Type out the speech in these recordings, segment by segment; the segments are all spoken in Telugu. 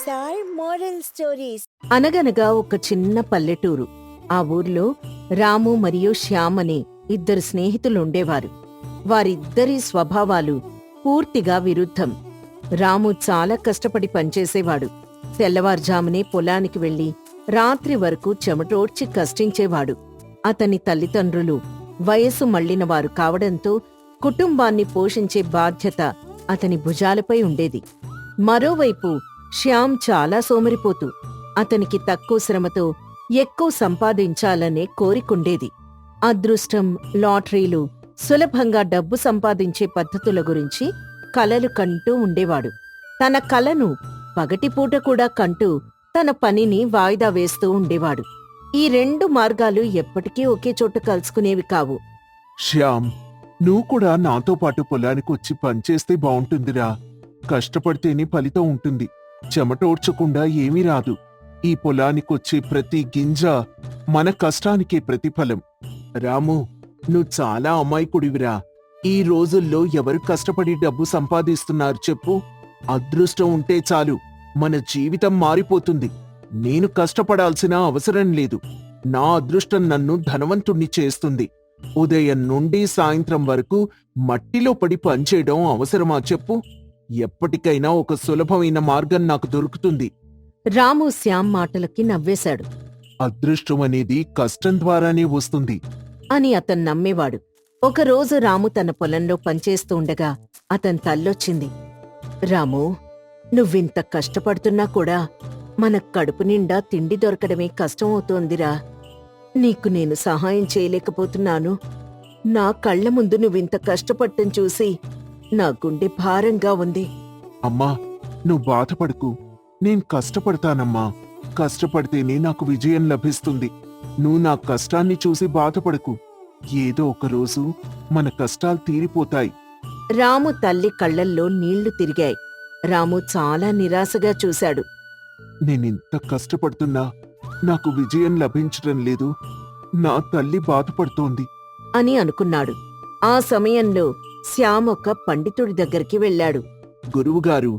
Are moral stories. అనగనగా ఒక చిన్న పల్లెటూరు. ఆ ఊర్లో రాము మరియు శ్యామ్ అనే ఇద్దరు స్నేహితులుండేవారు. వారిద్దరి స్వభావాలు పూర్తిగా విరుద్ధం. రాము చాలా కష్టపడి పనిచేసేవాడు. తెల్లవారుజామునే పొలానికి వెళ్లి రాత్రి వరకు చెమటోడ్చి కష్టించేవాడు. అతని తల్లిదండ్రులు వయసు మళ్లినవారు కావడంతో కుటుంబాన్ని పోషించే బాధ్యత అతని భుజాలపై ఉండేది. మరోవైపు శ్యామ్ చాలా సోమరిపోతూ అతనికి తక్కువ శ్రమతో ఎక్కువ సంపాదించాలనే కోరికుండేది. అదృష్టం, లాటరీలు, సులభంగా డబ్బు సంపాదించే పద్ధతుల గురించి కలలు కంటూ ఉండేవాడు. తన కలను పగటిపూట కూడా కంటూ తన పనిని వాయిదా వేస్తూ ఉండేవాడు. ఈ రెండు మార్గాలు ఎప్పటికీ ఒకే చోట కలుసుకునేవి కావు. శ్యామ్, నువ్వు కూడా నాతో పాటు పొలానికి వచ్చి పనిచేస్తే బావుంటుందిరా. కష్టపడితేనే ఫలితం ఉంటుంది. చెమటోడ్చకుండా ఏమీ రాదు. ఈ పొలానికొచ్చే ప్రతి గింజ మన కష్టానికే ప్రతిఫలం. రాము, నువ్వు చాలా అమాయకుడివిరా. ఈ రోజుల్లో ఎవరు కష్టపడి డబ్బు సంపాదిస్తున్నారు చెప్పు? అదృష్టం ఉంటే చాలు, మన జీవితం మారిపోతుంది. నేను కష్టపడాల్సిన అవసరం లేదు. నా అదృష్టం నన్ను ధనవంతుణ్ణి చేస్తుంది. ఉదయం నుండి సాయంత్రం వరకు మట్టిలో పడి పనిచేయడం అవసరమా చెప్పు? ఎప్పటికైనా ఒక సులభమైన మార్గం నాకు దొరుకుతుంది. రాము శ్యామ్ మాటలకి నవ్వేశాడు. అదృష్టం అనేది కష్టం ద్వారానే వస్తుంది అని అతను నమ్మేవాడు. ఒకరోజు రాము తన పొలంలో పనిచేస్తూ ఉండగా అతని తల్లొచ్చింది. రాము, నువ్వింత కష్టపడుతున్నా కూడా మన కడుపు నిండా తిండి దొరకడమే కష్టమవుతోందిరా. నీకు నేను సహాయం చేయలేకపోతున్నాను. నా కళ్ల ముందు నువ్వింత కష్టపడటం చూసి నా గుండె భారంగా ఉంది. అమ్మా, నువ్వు బాధపడకు. నేను కష్టపడతానమ్మా. కష్టపడితేనే నాకు విజయం లభిస్తుంది. నువ్వు నా కష్టాన్ని చూసి బాధపడకు. ఏదో ఒక రోజు మన కష్టాలు తీరిపోతాయి. రాము తల్లి కళ్లల్లో నీళ్లు తిరిగాయి. రాము చాలా నిరాశగా చూశాడు. నేనింత కష్టపడుతున్నా నాకు విజయం లభించటం లేదు. నా తల్లి బాధపడుతోంది అని అనుకున్నాడు. ఆ సమయంలో శ్యామ్ ఒక పండితుడి దగ్గరికి వెళ్ళాడు. గురువుగారు,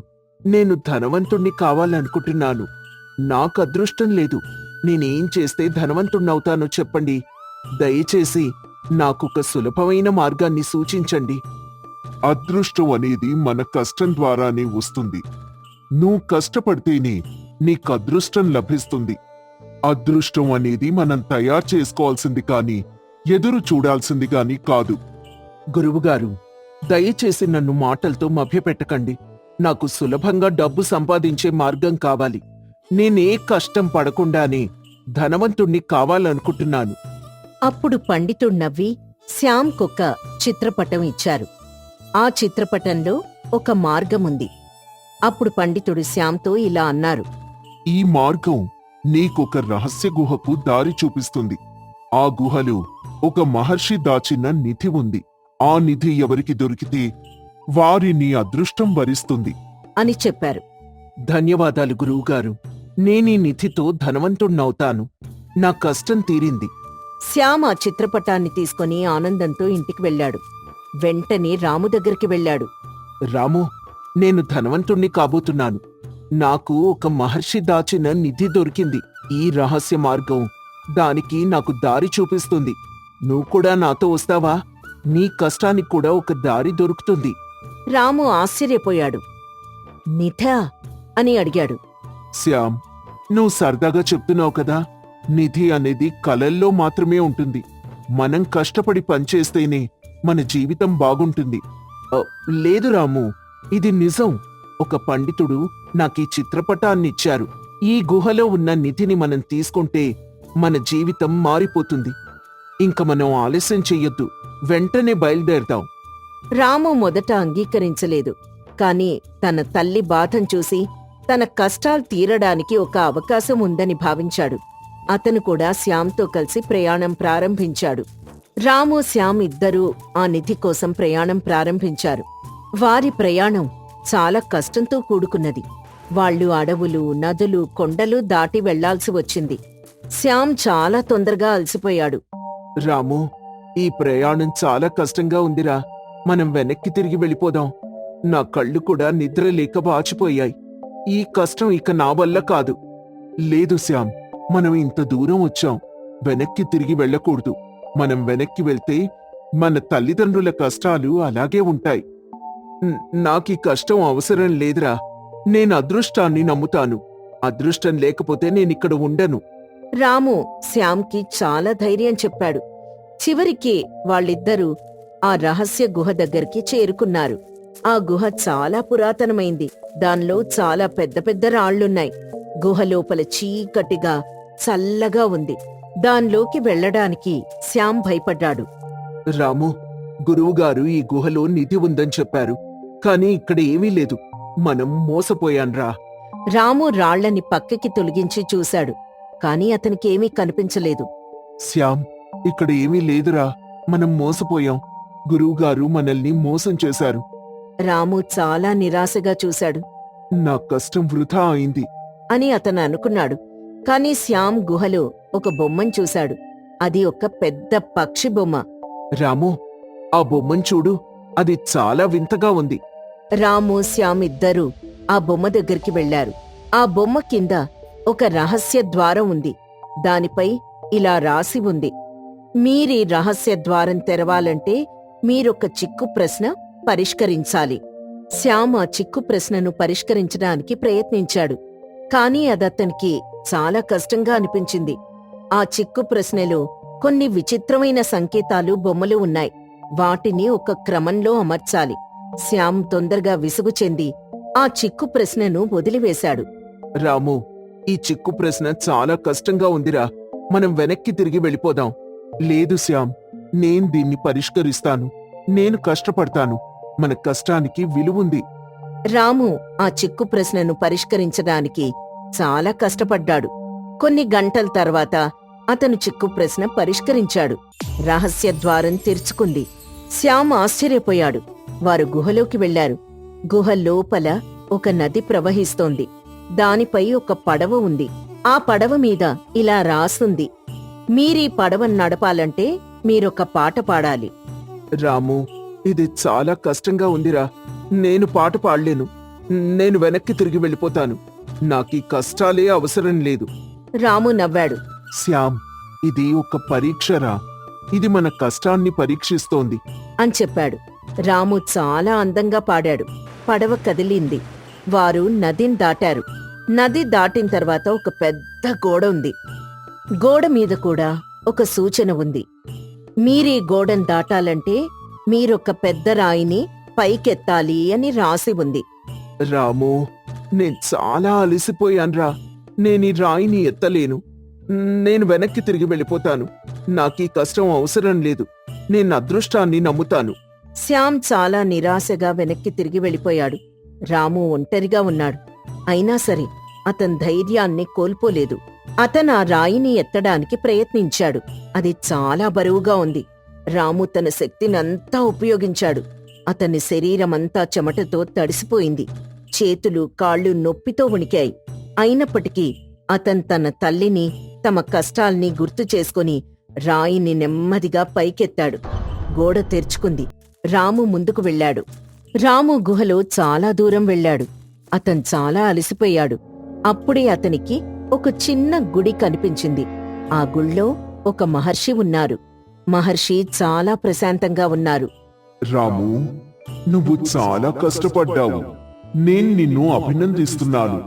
నేను ధనవంతుణ్ణి కావాలనుకుంటున్నాను. నాకు అదృష్టం లేదు. నేనేం చేస్తే ధనవంతుణ్ణవుతానో చెప్పండి. దయచేసి నాకొక సులభమైన మార్గాన్ని సూచించండి. అదృష్టం అనేది మన కష్టం ద్వారానే వస్తుంది. నువ్వు కష్టపడితేనే నీకు అదృష్టం లభిస్తుంది. అదృష్టం అనేది మనం తయారు చేసుకోవాల్సింది కాని ఎదురు చూడాల్సింది గాని కాదు. గురువుగారు, దయచేసి నన్ను మాటలతో మభ్యపెట్టకండి. నాకు సులభంగా డబ్బు సంపాదించే మార్గం కావాలి. నేనే కష్టం పడకుండానే ధనవంతుణ్ణి కావాలనుకుంటున్నాను. అప్పుడు పండితుడు నవ్వి శ్యామ్కొక చిత్రపటం ఇచ్చారు. ఆ చిత్రపటంలో ఒక మార్గముంది. అప్పుడు పండితుడు శ్యామ్తో ఇలా అన్నారు. ఈ మార్గం నీకొక రహస్య గుహకు దారి చూపిస్తుంది. ఆ గుహలో ఒక మహర్షి దాచిన నిధి ఉంది. ఆ నిధి ఎవరికి దొరికితే వారిని అదృష్టం వరిస్తుంది అని చెప్పారు. ధన్యవాదాలు గురువుగారు. నేనీ నిధితో ధనవంతుణ్ణవుతాను. నా కష్టం తీరింది. శ్యామ్ ఆ చిత్రపటాన్ని తీసుకుని ఆనందంతో ఇంటికి వెళ్ళాడు. వెంటనే రాము దగ్గరికి వెళ్ళాడు. రాము, నేను ధనవంతుణ్ణి కాబోతున్నాను. నాకు ఒక మహర్షి దాచిన నిధి దొరికింది. ఈ రహస్య మార్గం దానికి నాకు దారి చూపిస్తుంది. నువ్వు కూడా నాతో వస్తావా? నీ కష్టానికి కూడా ఒక దారి దొరుకుతుంది. రాము ఆశ్చర్యపోయాడు. నిధా అని అడిగాడు. శ్యామ్, నువ్వు సరదాగా చెప్తున్నావు కదా. నిధి అనేది కలల్లో మాత్రమే ఉంటుంది. మనం కష్టపడి పనిచేస్తేనే మన జీవితం బాగుంటుంది. లేదు రాము, ఇది నిజం. ఒక పండితుడు నాకీ చిత్రపటాన్నిచ్చారు. ఈ గుహలో ఉన్న నిధిని మనం తీసుకుంటే మన జీవితం మారిపోతుంది. ఇంక మనం ఆలస్యం చెయ్యొద్దు. వెంటనే బయలుదేరదాం. రాము మొదట అంగీకరించలేదు. కాని తన తల్లి బాధం చూసి తన కష్టాలు తీరడానికి ఒక అవకాశం ఉందని భావించాడు. అతను కూడా శ్యామ్తో కలిసి ప్రయాణం ప్రారంభించాడు. రాము, శ్యామ్ ఇద్దరూ ఆ నిధి కోసం ప్రయాణం ప్రారంభించారు. వారి ప్రయాణం చాలా కష్టంతో కూడుకున్నది. వాళ్ళు అడవులు, నదులు, కొండలు దాటి వెళ్లాల్సి వచ్చింది. శ్యామ్ చాలా తొందరగా అలసిపోయాడు. రాము, ఈ ప్రయాణం చాలా కష్టంగా ఉందిరా. మనం వెనక్కి తిరిగి వెళ్ళిపోదాం. నా కళ్ళు కూడా నిద్ర లేక వాచిపోయాయి. ఈ కష్టం ఇక నా వల్ల కాదు. లేదు శ్యామ్, మనం ఇంత దూరం వచ్చాం, వెనక్కి తిరిగి వెళ్ళకూడదు. మనం వెనక్కి వెళ్తే మన తల్లిదండ్రుల కష్టాలు అలాగే ఉంటాయి. నాకీ కష్టం అవసరం లేదురా. నేను అదృష్టాన్ని నమ్ముతాను. అదృష్టం లేకపోతే నేనిక్కడ ఉండను. రాము శ్యామ్కి చాలా ధైర్యం చెప్పాడు. చివరికి వాళ్ళిద్దరూ ఆ రహస్య గుహ దగ్గరికి చేరుకున్నారు. ఆ గుహ చాలా పురాతనమైంది. దానిలో చాలా పెద్ద పెద్ద రాళ్లున్నాయి. గుహ లోపల చీకటిగా చల్లగా ఉంది. దానిలోకి వెళ్ళడానికి శ్యామ్ భయపడ్డాడు. రాము, గురువుగారు ఈ గుహలో నిధి ఉందని చెప్పారు, కాని ఇక్కడ ఏమీ లేదు. మనం మోసపోయాన్రా. రాము రాళ్లని పక్కకి తొలగించి చూశాడు. కాని అతనికేమీ కనిపించలేదు. శ్యామ్, ఇక్కడ ఏమీ లేదురా. మనం మోసపోయాం. గురువుగారు మనల్ని మోసం చేశారు. రాము చాలా నిరాశగా చూశాడు. నా కష్టం వృధా అయింది అని అతను అనుకున్నాడు. కాని శ్యామ్ గుహలో ఒక బొమ్మను చూశాడు. అది ఒక పెద్ద పక్షి బొమ్మ. రాము, ఆ బొమ్మను చూడు. అది చాలా వింతగా ఉంది. రాము శ్యామ్ ఇద్దరూ ఆ బొమ్మ దగ్గరికి వెళ్లారు. ఆ బొమ్మ కింద ఒక రహస్య ద్వారం ఉంది. దానిపై ఇలా రాసి ఉంది: మీరీ రహస్య ద్వారం తెరవాలంటే మీరొక చిక్కు ప్రశ్న పరిష్కరించాలి. శ్యామ్ ఆ చిక్కు ప్రశ్నను పరిష్కరించడానికి ప్రయత్నించాడు. కాని అదతనికి చాలా కష్టంగా అనిపించింది. ఆ చిక్కు ప్రశ్నలో కొన్ని విచిత్రమైన సంకేతాలు, బొమ్మలు ఉన్నాయి. వాటిని ఒక క్రమంలో అమర్చాలి. శ్యామ్ తొందరగా విసుగు చెంది ఆ చిక్కు ప్రశ్నను వదిలివేశాడు. రాము, ఈ చిక్కు ప్రశ్న చాలా కష్టంగా ఉందిరా. మనం వెనక్కి తిరిగి వెళ్ళిపోదాం. లేదు శ్యామ్, నేను దీన్ని పరిష్కరిస్తాను. నేను కష్టపడతాను. మన కష్టానికి విలువుంది. రాము ఆ చిక్కు ప్రశ్నను పరిష్కరించడానికి చాలా కష్టపడ్డాడు. కొన్ని గంటల తర్వాత అతను చిక్కు ప్రశ్న పరిష్కరించాడు. రహస్య ద్వారం తెరుచుకుంది. శ్యామ్ ఆశ్చర్యపోయాడు. వారు గుహలోకి వెళ్లారు. గుహ లోపల ఒక నది ప్రవహిస్తోంది. దానిపై ఒక పడవ ఉంది. ఆ పడవ మీద ఇలా రాసుంది: మీరీ పడవను నడపాలంటే మీరొక పాట పాడాలి. రాము, ఇది చాలా కష్టంగా ఉందిరా. నేను పాట పాడలేను. నేను వెనక్కి తిరిగి వెళ్ళిపోతాను. నాకీ కష్టాలే అవసరం లేదు. రాము నవ్వాడు. శ్యామ్, ఇది ఒక పరీక్షరా. ఇది మన కష్టాన్ని పరీక్షిస్తోంది అని చెప్పాడు. రాము చాలా అందంగా పాడాడు. పడవ కదిలింది. వారు నదిని దాటారు. నది దాటిన తర్వాత ఒక పెద్ద గోడ ఉంది. గోడ మీద కూడా ఒక సూచన ఉంది: మీరీ గోడను దాటాలంటే మీరొక పెద్ద రాయిని పైకెత్తాలి అని రాసి ఉంది. రాము, నేను చాలా అలసిపోయాన్రా. నేనీ రాయిని ఎత్తలేను. నేను వెనక్కి తిరిగి వెళ్ళిపోతాను. నాకీ కష్టం అవసరం లేదు. నేను అదృష్టాన్ని నమ్ముతాను. శ్యామ్ చాలా నిరాశగా వెనక్కి తిరిగి వెళ్ళిపోయాడు. రాము ఒంటరిగా ఉన్నాడు. అయినా సరే అతని ధైర్యాన్ని కోల్పోలేదు. అతను ఆ రాయిని ఎత్తడానికి ప్రయత్నించాడు. అది చాలా బరువుగా ఉంది. రాము తన శక్తినంతా ఉపయోగించాడు. అతని శరీరమంతా చెమటతో తడిసిపోయింది. చేతులు, కాళ్ళు నొప్పితో వణికాయి. అయినప్పటికీ అతను తన తల్లిని, తమ కష్టాల్ని గుర్తు చేసుకుని రాయిని నెమ్మదిగా పైకెత్తాడు. గోడ తెరుచుకుంది. రాము ముందుకు వెళ్ళాడు. రాము గుహలో చాలా దూరం వెళ్ళాడు. అతను చాలా అలసిపోయాడు. అప్పుడే అతనికి ఒక చిన్న గుడి కనిపించింది. ఆ గుళ్ళో ఒక మహర్షి ఉన్నారు. మహర్షి చాలా ప్రశాంతంగా ఉన్నారు. రాము, నువ్వు చాలా కష్టపడ్డావు. నేను నిన్ను అభినందిస్తున్నాను.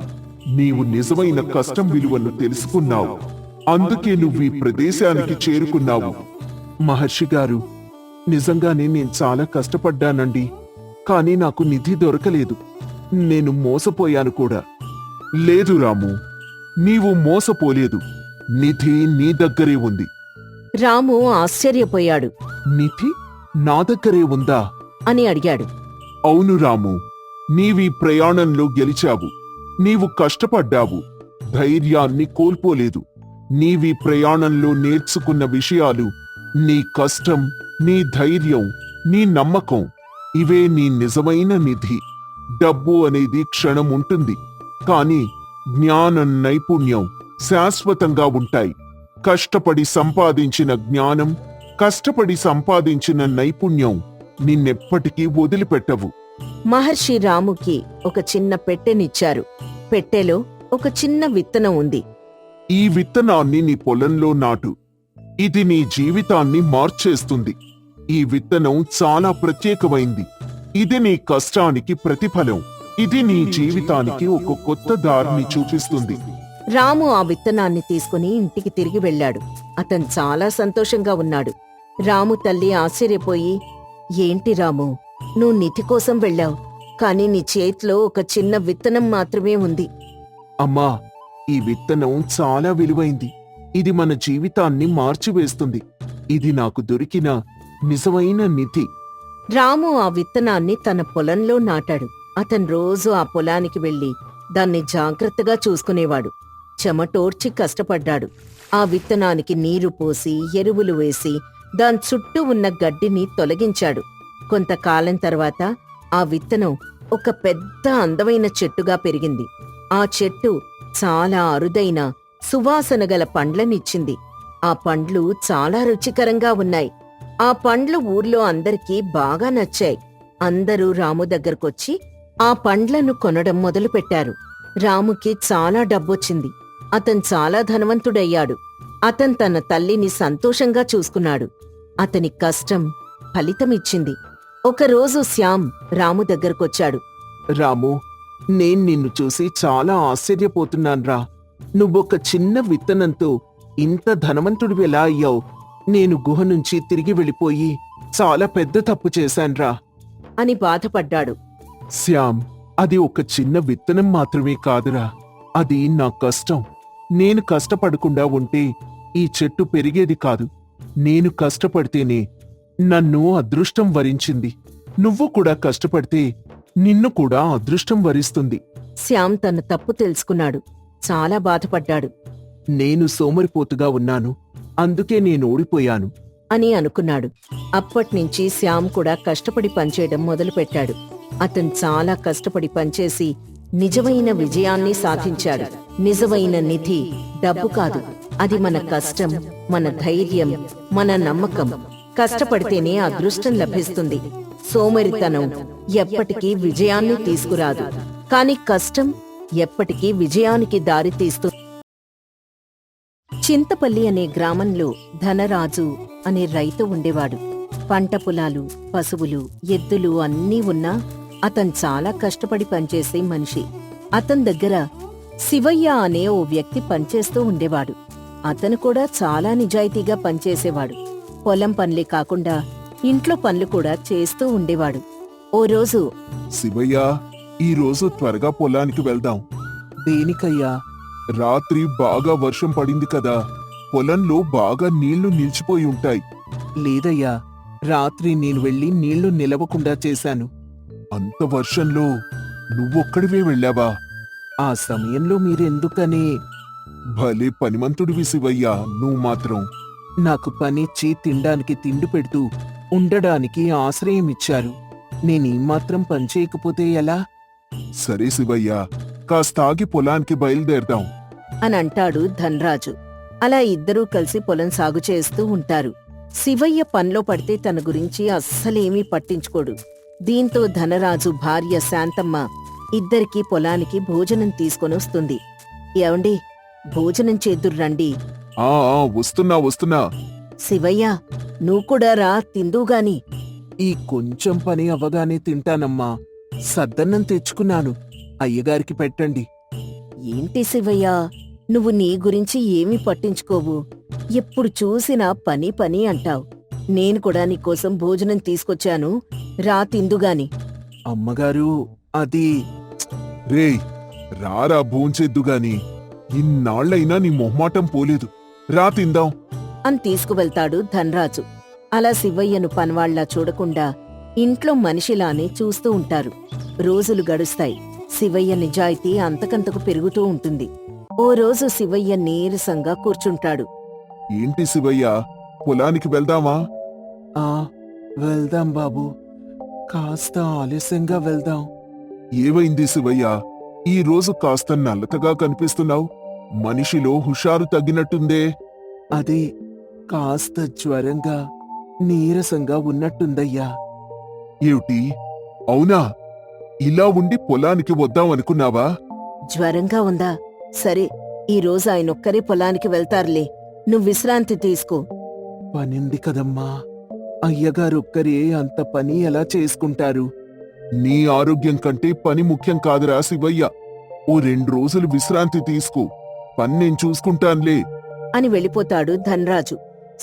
నీవు నిజమైన కష్టం విలువను తెలుసుకున్నావు. అందుకే నువ్వు ఈ ప్రదేశానికి చేరుకున్నావు. మహర్షి గారు, నిజంగానే నేను చాలా కష్టపడ్డానండి. కానీ నాకు నిధి దొరకలేదు. నేను మోసపోయాను కూడా. లేదు రాము, నీవు మోసపోలేదు. నిధి నీ దగ్గరే ఉంది. రాము ఆశ్చర్యపోయాడు. నిధి నా దగ్గరే ఉందా అని అడిగాడు. అవును రాము, నీవీ ప్రయాణంలో గెలిచావు. నీవు కష్టపడ్డావు. ధైర్యాన్ని కోల్పోలేదు. నీవీ ప్రయాణంలో నేర్చుకున్న విషయాలు, నీ కష్టం, నీ ధైర్యం, నీ నమ్మకం, ఇవే నీ నిజమైన నిధి. డబ్బు అనేది క్షణం ఉంటుంది, కాని జ్ఞానం, నైపుణ్యం శాశ్వతంగా ఉంటాయి. కష్టపడి సంపాదించిన జ్ఞానం, కష్టపడి సంపాదించిన నైపుణ్యం నిన్నెప్పటికీ వదిలిపెట్టవు. మహర్షి రాముకి ఒక చిన్న పెట్టెనిచ్చారు. పెట్టెలో ఒక చిన్న విత్తనం ఉంది. ఈ విత్తనాన్ని నీ పొలంలో నాటు. ఇది నీ జీవితాన్ని మార్చేస్తుంది. ఈ విత్తనం చాలా ప్రత్యేకమైంది. ఇది నీ కష్టానికి ప్రతిఫలం. ఇది నీ జీవితానికి ఒక కొత్త దారిని చూపిస్తుంది. రాము ఆ విత్తనాన్ని తీసుకుని ఇంటికి తిరిగి వెళ్ళాడు. అతను చాలా సంతోషంగా ఉన్నాడు. రాము తల్లి ఆశ్చర్యపోయి, ఏంటి రాము, నువ్వు నిధి కోసం వెళ్ళావు, కాని నీ చేతిలో ఒక చిన్న విత్తనం మాత్రమే ఉంది. అమ్మా, ఈ విత్తనం చాలా విలువైంది. ఇది మన జీవితాన్ని మార్చివేస్తుంది. ఇది నాకు దొరికిన నిజమైన నిధి. రాము ఆ విత్తనాన్ని తన పొలంలో నాటాడు. అతను రోజు ఆ పొలానికి వెళ్లి దాన్ని జాగ్రత్తగా చూసుకునేవాడు. చెమటోర్చి కష్టపడ్డాడు. ఆ విత్తనానికి నీరు పోసి ఎరువులు వేసి దాని చుట్టూ ఉన్న గడ్డిని తొలగించాడు. కొంతకాలం తర్వాత ఆ విత్తనం ఒక పెద్ద అందమైన చెట్టుగా పెరిగింది. ఆ చెట్టు చాలా అరుదైన సువాసన గల పండ్లనిచ్చింది. ఆ పండ్లు చాలా రుచికరంగా ఉన్నాయి. ఆ పండ్లు ఊర్లో అందరికీ బాగా నచ్చాయి. అందరూ రాము దగ్గరకొచ్చి ఆ పండ్లను కొనడం మొదలుపెట్టారు. రాముకి చాలా డబ్బొచ్చింది. అతను చాలా ధనవంతుడయ్యాడు. అతను తన తల్లిని సంతోషంగా చూసుకున్నాడు. అతని కష్టం ఫలితమిచ్చింది. ఒకరోజు శ్యామ్ రాము దగ్గరకొచ్చాడు. రాము, నేను నిన్ను చూసి చాలా ఆశ్చర్యపోతున్నాన్రా. నువ్వొక చిన్న విత్తనంతో ఇంత ధనవంతుడివెలా అయ్యావు? నేను గుహ నుంచి తిరిగి వెళ్ళిపోయి చాలా పెద్ద తప్పు చేశాన్రా అని బాధపడ్డాడు. శ్యామ్, అది ఒక చిన్న విత్తనం మాత్రమే కాదురా. అది నా కష్టం. నేను కష్టపడకుండా ఉంటే ఈ చెట్టు పెరిగేది కాదు. నేను కష్టపడితేనే నన్ను అదృష్టం వరించింది. నువ్వు కూడా కష్టపడితే నిన్ను కూడా అదృష్టం వరిస్తుంది. శ్యామ్ తన తప్పు తెలుసుకున్నాడు. చాలా బాధపడ్డాడు. నేను సోమరిపోతుగా ఉన్నాను, అందుకే నేను ఓడిపోయాను అని అనుకున్నాడు. అప్పట్నుంచి శ్యామ్ కూడా కష్టపడి పనిచేయడం మొదలుపెట్టాడు. అతను చాలా కష్టపడి పనిచేసి నిజమైన విజయాన్ని సాధించాడు. నిజమైన నిధి డబ్బు కాదు, అది మన కష్టం, మన ధైర్యం, మన నమ్మకం. కష్టపడితేనే అదృష్టం లభిస్తుంది. సోమరితనం ఎప్పటికీ విజయాన్ని తీసుకురాదు, కాని కష్టం ఎప్పటికీ విజయానికి దారి తీస్తుంది. చింతపల్లి అనే గ్రామంలో ధనరాజు అనే రైతు ఉండేవాడు. పంట పొలాలు, పశువులు, ఎద్దులు అన్నీ ఉన్నా అతను చాలా కష్టపడి పనిచేసే మనిషి. అతని దగ్గర శివయ్య అనే ఓ వ్యక్తి పనిచేస్తూ ఉండేవాడు. అతను కూడా చాలా నిజాయితీగా పనిచేసేవాడు. పొలం పనులే కాకుండా ఇంట్లో పనులు కూడా చేస్తూ ఉండేవాడు. ఓ రోజు, శివయ్య, ఈ రోజు త్వరగా పొలానికి వెళ్దాం. దేనికయ్యా? రాత్రి బాగా వర్షం పడింది కదా, పొలంలో బాగా నీళ్లు నిలిచిపోయి ఉంటాయి. లేదయ్యా, రాత్రి నేను వెళ్లి నీళ్లు నిలవకుండా చేశాను. అంత వర్షంలో నువ్వొక్కడివే వెళ్ళావా? ఆ సమయంలో మీరెందుకని? భలే పనిమంతుడివి శివయ్యా, నువ్వు మాత్రం. నాకు పనిచ్చి తినడానికి తిండి పెడుతూ ఉండడానికి ఆశ్రయం ఇచ్చారు. నేనీ మాత్రం పనిచేయకపోతే ఎలా? సరే శివయ్యా, కాస్తాగి పొలానికి బయలుదేరదాం అని అంటాడు ధన్రాజు. అలా ఇద్దరూ కలిసి పొలం సాగు చేస్తూ ఉంటారు. శివయ్య పనిలో పడితే తన గురించి అస్సలేమీ పట్టించుకోడు. దీంతో ధనరాజు భార్య శాంతమ్మ ఇద్దరికీ పొలానికి భోజనం తీసుకొనొస్తుంది. ఏవండి, భోజనం చేద్దుర్రండి. వస్తున్నా. శివయ్య, నువ్వు కూడా రా, తిందుగాని. ఈ కొంచెం పని అవ్వగానే తింటానమ్మా. సద్దన్నం తెచ్చుకున్నాను, అయ్యగారికి పెట్టండి. ఏంటి శివయ్య, నువ్వు నీ గురించి ఏమీ పట్టించుకోవు. ఎప్పుడు చూసినా పని పని అంటావు. నేను కూడా నీకోసం భోజనం తీసుకొచ్చాను, రా తిందుగాని. అమ్మగారు, అది రేయ్, రారా భోంచేద్దుగాని. ఇన్నాళ్లైనా నీ మొహమాటం పోలేదు, రా తిందాం అని తీసుకువెళ్తాడు ధన్రాజు. అలా శివయ్యను పనివాళ్లా చూడకుండా ఇంట్లో మనిషిలానే చూస్తూ ఉంటారు. రోజులు గడుస్తాయి. శివయ్య నిజాయితీ అంతకంతకు పెరుగుతూ ఉంటుంది. ఓ రోజు శివయ్య నీరసంగా కూర్చుంటాడు. ఏంటి శివయ్య, పొలానికి వెళ్దామా? వెళ్దాం బాబు, కాస్త ఆలస్యంగా వెళ్దాం. ఏమైంది శివయ్య, ఈ రోజు కాస్త నల్లతగా కనిపిస్తున్నావు? మనిషిలో హుషారు తగ్గినట్టుందే. అదే, కాస్త జ్వరంగా నీరసంగా ఉన్నట్టుందయ్యా. ఏమిటి, అవునా? ఇలా ఉండి పొలానికి వద్దామనుకున్నావా? జ్వరంగా ఉందా? సరే, ఈరోజు ఆయనొక్కరే పొలానికి వెళ్తారులే. నువ్వు విశ్రాంతి తీసుకో. పనింది కదమ్మా. అయ్యగారొక్కరే అంత పని ఎలా చేసుకుంటారు? నీ ఆరోగ్యం కంటే పని ముఖ్యం కాదురా శివయ్య. ఓ 2 రోజులు విశ్రాంతి తీసుకో. పని నేను చూసుకుంటాన్లే అని వెళ్ళిపోతాడు ధనరాజు.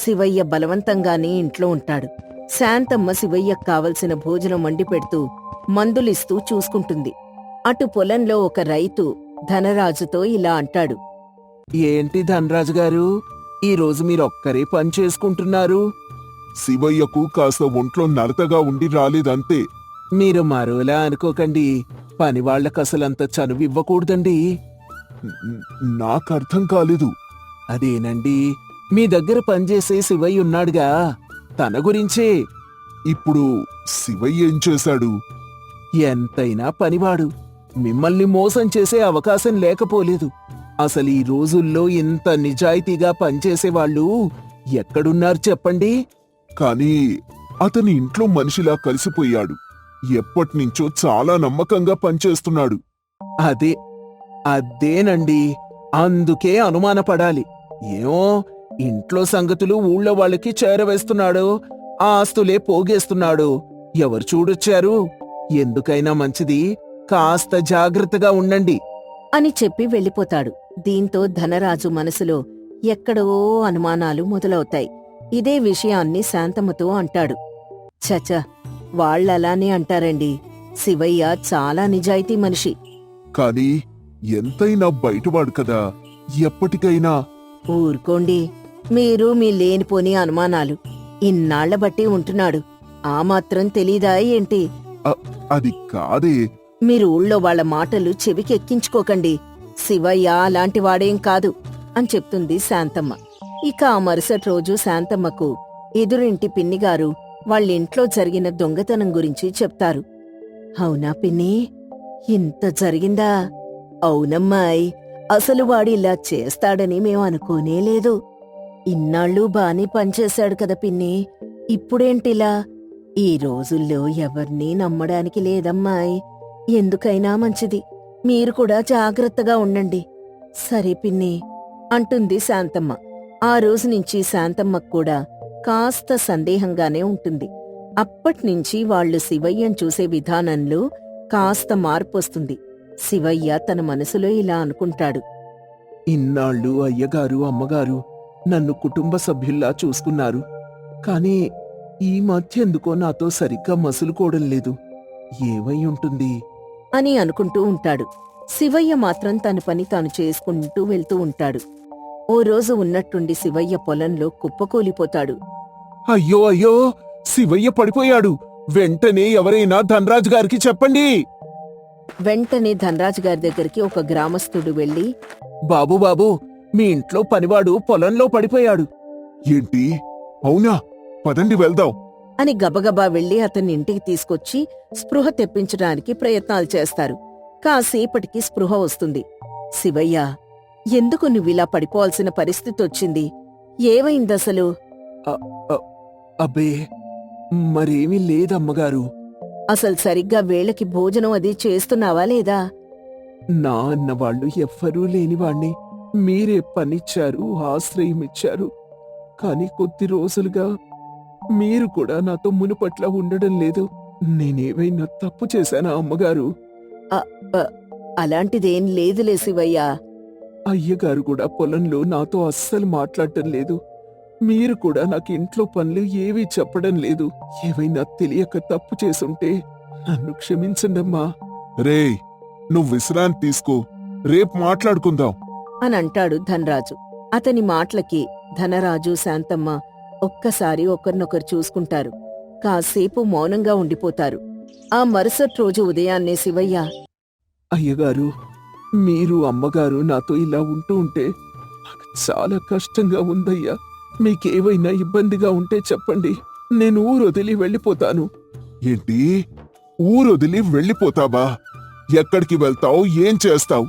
శివయ్య బలవంతంగానే ఇంట్లో ఉంటాడు. శాంతమ్మ శివయ్యకు కావలసిన భోజనం వండి పెడుతూ మందులిస్తూ చూసుకుంటుంది. అటు పొలంలో ఒక రైతు ధనరాజుతో ఇలా అంటాడు. ఏంటి ధనరాజు గారు, ఈరోజు మీరొక్కరే పని చేసుకుంటున్నారు? శివయ్యకు కాస్త ఒంట్లో నరతగా ఉండి రాలేదంతే. మీరు మరోలా అనుకోకండి. పనివాళ్లకసలంత చనువివ్వకూడదండి. నాకర్థం కాలేదు. అదేనండి, మీ దగ్గర పనిచేసే శివయ్య ఉన్నాడుగా, తన గురించే. ఇప్పుడు శివయ్య ఏం చేశాడు? ఎంతైనా పనివాడు. మిమ్మల్ని మోసం చేసే అవకాశం లేకపోలేదు. అసలు ఈ రోజుల్లో ఇంత నిజాయితీగా పనిచేసేవాళ్ళు ఎక్కడున్నారు చెప్పండి? కానీ అతని ఇంట్లో మనిషిలా కలిసిపోయాడు. ఎప్పటినుంచో చాలా నమ్మకంగా పనిచేస్తున్నాడు. అదేనండి, అందుకే అనుమానపడాలి. ఏమో, ఇంట్లో సంగతులు ఊళ్ళో వాళ్ళకి చేరవేస్తున్నాడు, ఆస్తులే పోగేస్తున్నాడు. ఎవరు చూడొచ్చారు? ఎందుకైనా మంచిది, కాస్త జాగ్రత్తగా ఉండండి అని చెప్పి వెళ్ళిపోతాడు. దీంతో ధనరాజు మనసులో ఎక్కడో అనుమానాలు మొదలవుతాయి. ఇదే విషయాన్ని శాంతమ్మతో అంటాడు. చచ, వాళ్ళలానే అంటారండి. శివయ్య చాలా నిజాయితీ మనిషి. కాని ఎంతైనా బయటవాడు కదా, ఎప్పటికైనా. ఊరుకోండి, మీరు మీ లేనిపోని అనుమానాలు. ఇన్నాళ్ల బట్టి ఉంటున్నాడు, ఆ మాత్రం తెలీదా ఏంటి? అది కాదే. మీరు ఊళ్ళో వాళ్ల మాటలు చెవికెక్కించుకోకండి. శివయ్య అలాంటి వాడేం కాదు అని చెప్తుంది శాంతమ్మ. ఇక ఆ మరుసటి రోజు శాంతమ్మకు ఎదురింటి పిన్నిగారు వాళ్ళింట్లో జరిగిన దొంగతనం గురించి చెప్తారు. అవునా పిన్ని, ఇంత జరిగిందా? అవునమ్మాయ్, అసలు వాడిలా చేస్తాడని మేం అనుకోనేలేదు. ఇన్నాళ్ళు బానే పనిచేశాడు కదా పిన్ని, ఇప్పుడేంటిలా? ఈ రోజుల్లో ఎవర్నీ నమ్మడానికి లేదమ్మాయ్. ఎందుకైనా మంచిది, మీరు కూడా జాగ్రత్తగా ఉండండి. సరే పిన్ని అంటుంది శాంతమ్మ. ఆ రోజు నుంచి శాంతమ్మకు కూడా కాస్త సందేహంగానే ఉంటుంది. అప్పట్నుంచి వాళ్లు శివయ్యను చూసే విధానంలో కాస్త మార్పొస్తుంది. శివయ్య తన మనసులో ఇలా అనుకుంటాడు. ఇన్నాళ్ళు అయ్యగారు అమ్మగారు నన్ను కుటుంబ సభ్యుల్లా చూసుకున్నారు. కాని ఈ మధ్య ఎందుకో నాతో సరిగ్గా మసులుకోవడం లేదు. ఏమై ఉంటుంది అని అనుకుంటూ ఉంటాడు. శివయ్య మాత్రం తన పని తాను చేసుకుంటూ వెళ్తూ ఉంటాడు. ఓ రోజు ఉన్నట్టుండి శివయ్య పొలంలో కుప్పకూలిపోతాడు. అయ్యో అయ్యో, శివయ్య పడిపోయాడు. వెంటనే ఎవరైనా ధనరాజు గారికి చెప్పండి. వెంటనే ధనరాజు గారి దగ్గరికి ఒక గ్రామస్థుడు వెళ్లి, బాబు బాబు, మీ ఇంట్లో పనివాడు పొలంలో పడిపోయాడు. ఏంటి? అవునా? పదండి వెళ్దాం అని గబగబా వెళ్లి అతన్ని ఇంటికి తీసుకొచ్చి స్పృహ తెప్పించడానికి ప్రయత్నాలు చేస్తారు. కాసేపటికి స్పృహ వస్తుంది. శివయ్య, ఎందుకు నువ్విలా పడిపోవాల్సిన పరిస్థితొచ్చింది? ఏమైందసలు? అబ్బే, మరేమీ లేదమ్మగారు. అసలు సరిగ్గా వేళకి భోజనం అది చేస్తున్నావా లేదా? నా అన్నవాళ్లు ఎవ్వరూ లేనివాణ్ణి. మీరే పనిచ్చారు, ఆశ్రయమిచ్చారు. కాని కొద్ది రోజులుగా మీరు కూడా నాతో మునుపట్ల ఉండడం లేదు. నేనేమైనా తప్పు చేశానా అమ్మగారు? అలాంటిదేం లేదులే శివయ్య. అయ్యగారు కూడా పొలంలో నాతో అస్సలు మాట్లాడటం లేదు. మీరు కూడా నాకు ఇంట్లో పనులు ఏవీ చెప్పడం లేదు. ఏవైనా తెలియక తప్పు చేసుంటే నన్ను క్షమించండమ్మా. రే, నువ్వు విశ్రాంతి తీసుకో, రేపు మాట్లాడుకుందాం అని అంటాడు ధనరాజు. అతని మాటలకి ధనరాజు శాంతమ్మ ఒక్కసారి ఒకరినొకరు చూసుకుంటారు. కాసేపు మౌనంగా ఉండిపోతారు. ఆ మరుసటి రోజు ఉదయాన్నే శివయ్య, అయ్యగారు, మీరు అమ్మగారు నాతో ఇలా ఉంటూ ఉంటే నాకు చాలా కష్టంగా ఉందయ్యా. మీకేవైనా ఇబ్బందిగా ఉంటే చెప్పండి, నేను ఊరొదిలి వెళ్ళిపోతాను. ఏంటి? ఊరొదిలి వెళ్ళిపోతావా? ఎక్కడికి వెళ్తావు? ఏం చేస్తావు?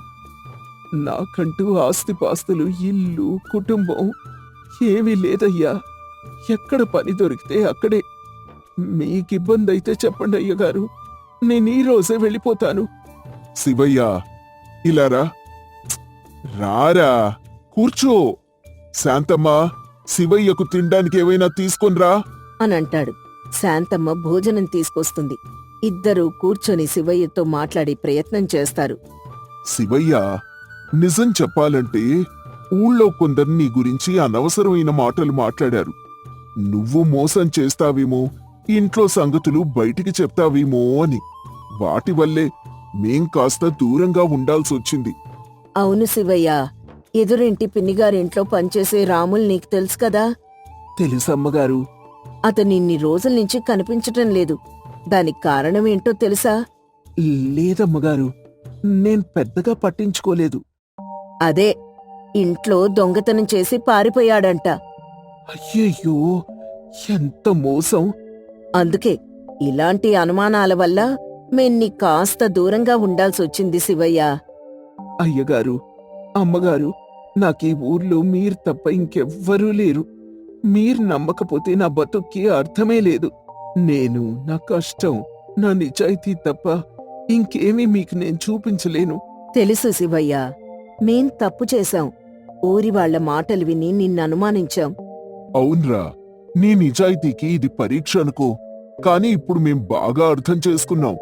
నాకంటూ ఆస్తిపాస్తులు, ఇల్లు, కుటుంబం ఏమీ లేదయ్యా. ఎక్కడ పని దొరికితే అక్కడే. మీకిబ్బంది అయితే చెప్పండి అయ్యగారు, నేను ఈ రోజే వెళ్ళిపోతాను. శివయ్య, ఇలారా. రారా, కూర్చో. శాంతమ్మా, శివయ్యకు తినడానికి ఏవైనా తీసుకొనిరా. అనంటాడు. శాంతమ్మ భోజనం తీసుకొస్తుంది. ఇద్దరూ కూర్చొని శివయ్యతో మాట్లాడే ప్రయత్నం చేస్తారు. శివయ్య, నిజం చెప్పాలంటే ఊళ్ళో కొందరు నీ గురించి అనవసరమైన మాటలు మాట్లాడారు. నువ్వు మోసం చేస్తావేమో, ఇంట్లో సంగతులు బయటికి చెప్తావేమో అని. వాటి వల్లే మేం కాస్త దూరంగా ఉండాల్సొచ్చింది. అవును శివయ్య, ఎదురింటి పిన్నిగారింట్లో పనిచేసే రాముల్ నీకు తెలుసు కదా? తెలుసమ్మగారు. అతను ఇన్ని రోజుల నుంచి కనిపించటం లేదు. దానికి కారణమేంటో తెలుసా? లేదమ్మగారు, నేను పెద్దగా పట్టించుకోలేదు. అదే, ఇంట్లో దొంగతనం చేసి పారిపోయాడంట. అయ్యయ్యో, ఎంత మోసం! అందుకే ఇలాంటి అనుమానాల వల్ల మేం కాస్త దూరంగా ఉండాల్సొచ్చింది శివయ్య. అయ్యగారు, అమ్మగారు, నాకీ ఊర్లో మీరు తప్ప ఇంకెవ్వరూ లేరు. మీరు నమ్మకపోతే నా బతుక్కి అర్థమే లేదు. నేను, నా కష్టం, నా నిజాయితీ తప్ప ఇంకేమీ మీకు నేను చూపించలేను. తెలుసు శివయ్య, మేం తప్పు చేశాం. ఊరి వాళ్ల మాటలు విని నిన్ననుమానించాం. అవునరా, నీ నిజాయితీకి ఇది పరీక్ష అనుకో. కాని ఇప్పుడు మేం బాగా అర్థం చేసుకున్నాం.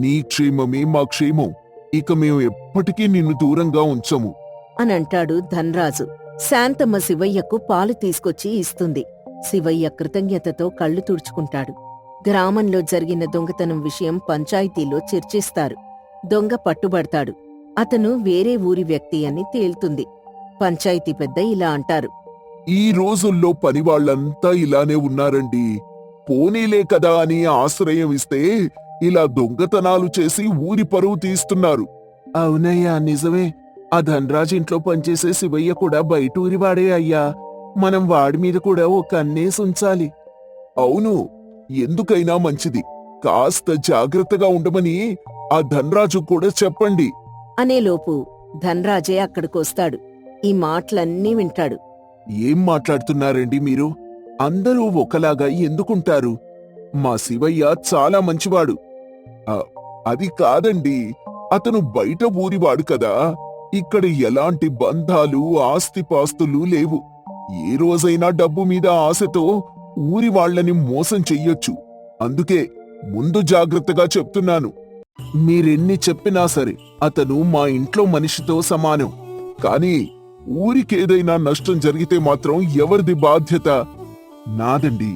నీ క్షేమమే మా క్షేమం. ఇక మేము ఎప్పటికీ నిన్ను దూరంగా ఉంచము అనంటాడు ధన్రాజు. శాంతమ్మ శివయ్యకు పాలు తీసుకొచ్చి ఇస్తుంది. శివయ్య కృతజ్ఞతతో కళ్ళు తుడుచుకుంటాడు. గ్రామంలో జరిగిన దొంగతనం విషయం పంచాయతీలో చర్చిస్తారు. దొంగ పట్టుబడతాడు. అతను వేరే ఊరి వ్యక్తి అని తేలుతుంది. పంచాయతీ పెద్ద ఇలా అంటారు. ఈ రోజుల్లో పనివాళ్లంతా ఇలానే ఉన్నారండి. పోనీలే కదా అని ఆశ్రయం ఇస్తే ఇలా దొంగతనాలు చేసి ఊరి పరువు తీస్తున్నారు. అవునయ్యా, నిజమే. ఆ ధనరాజ్ ఇంట్లో పనిచేసే శివయ్య కూడా బయటూరివాడే అయ్యా. మనం వాడి మీద కూడా ఓ కన్నేసి ఉంచాలి. అవును, ఎందుకైనా మంచిది. కాస్త జాగ్రత్తగా ఉండమని ఆ ధనరాజు కూడా చెప్పండి అనేలోపు ధన్రాజే అక్కడికొస్తాడు. ఈ మాటలన్నీ వింటాడు. ఏం మాట్లాడుతున్నారండి మీరు? అందరూ ఒకలాగా ఎందుకుంటారు? మా శివయ్య చాలా మంచివాడు. అది కాదండి, అతను బయట ఊరివాడు కదా. ఇక్కడ ఎలాంటి బంధాలు, ఆస్తిపాస్తులు లేవు. ఏ రోజైనా డబ్బు మీద ఆశతో ఊరి వాళ్లని మోసం చెయ్యొచ్చు. అందుకే ముందు జాగ్రత్తగా చెప్తున్నాను. మీరెన్ని చెప్పినా సరే అతను మా ఇంట్లో మనిషితో సమానం. కాని ఊరికేదైనా నష్టం జరిగితే మాత్రం ఎవరిది బాధ్యత? నాదండి,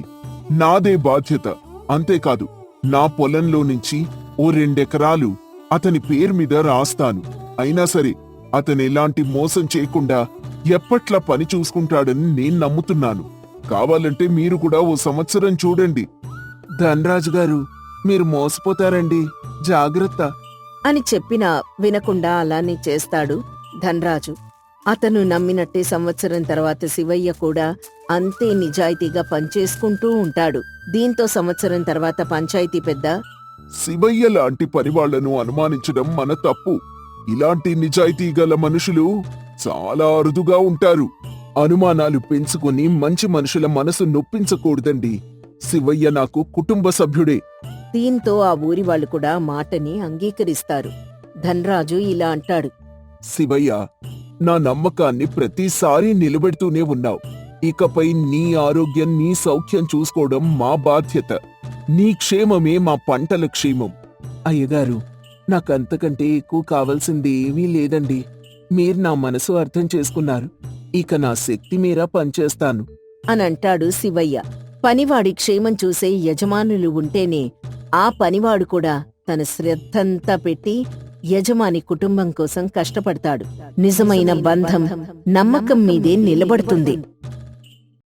నాదే బాధ్యత. అంతేకాదు, నా పొలంలో నుంచి ఓ 2 ఎకరాలు అతని పేరు మీద రాస్తాను. అయినా సరే అతను ఎలాంటి మోసం చేయకుండా ఎప్పట్లా పని చూసుకుంటాడని నేను నమ్ముతున్నాను. కావాలంటే మీరు కూడా ఓ సంవత్సరం చూడండి. ధనరాజు గారు, మీరు మోసపోతారండి, జాగ్రత్త అని చెప్పినా వినకుండా అలానే చేస్తాడు ధన్రాజు. అతను నమ్మినట్టే సంవత్సరం తర్వాత శివయ్య కూడా అంతే నిజాయితీగా పనిచేసుకుంటూ ఉంటాడు. దీంతో సంవత్సరం తర్వాత పంచాయతీ పెద్ద, శివయ్య లాంటి పనివాళ్లను అనుమానించడం మన తప్పు. ఇలాంటి నిజాయితీ గల మనుషులు చాలా అరుదుగా ఉంటారు. అనుమానాలు పెంచుకుని మంచి మనుషుల మనసు నొప్పించకూడదండి. శివయ్య నాకు కుటుంబ సభ్యుడే. దీంతో ఆ ఊరి వాళ్ళు కూడా మాటని అంగీకరిస్తారు. ధన్రాజు ఇలా అంటాడు. శివయ్య, నా నమ్మకాన్ని ప్రతిసారి నిలబెడుతూనే ఉన్నావు. ఇకపై నీ ఆరోగ్యం, నీ సౌఖ్యం చూసుకోవడం మా బాధ్యత. నీ క్షేమమే మా పంటల క్షేమం. అయ్యగారు, నాకంతకంటే ఎక్కువ కావాల్సింది ఏమీ లేదండి. మీరు నా మనసు అర్థం చేసుకున్నారు. ఇక నా శక్తి మీర పనిచేస్తాను అనంటాడు శివయ్య. పనివాడి క్షేమం చూసే యజమానులు ఉంటేనే ఆ పనివాడు కూడా తన శ్రద్ధంతా పెట్టి యజమాని కుటుంబం కోసం కష్టపడతాడు. నిజమైన బంధం నమ్మకం మీదే నిలబడుతుంది.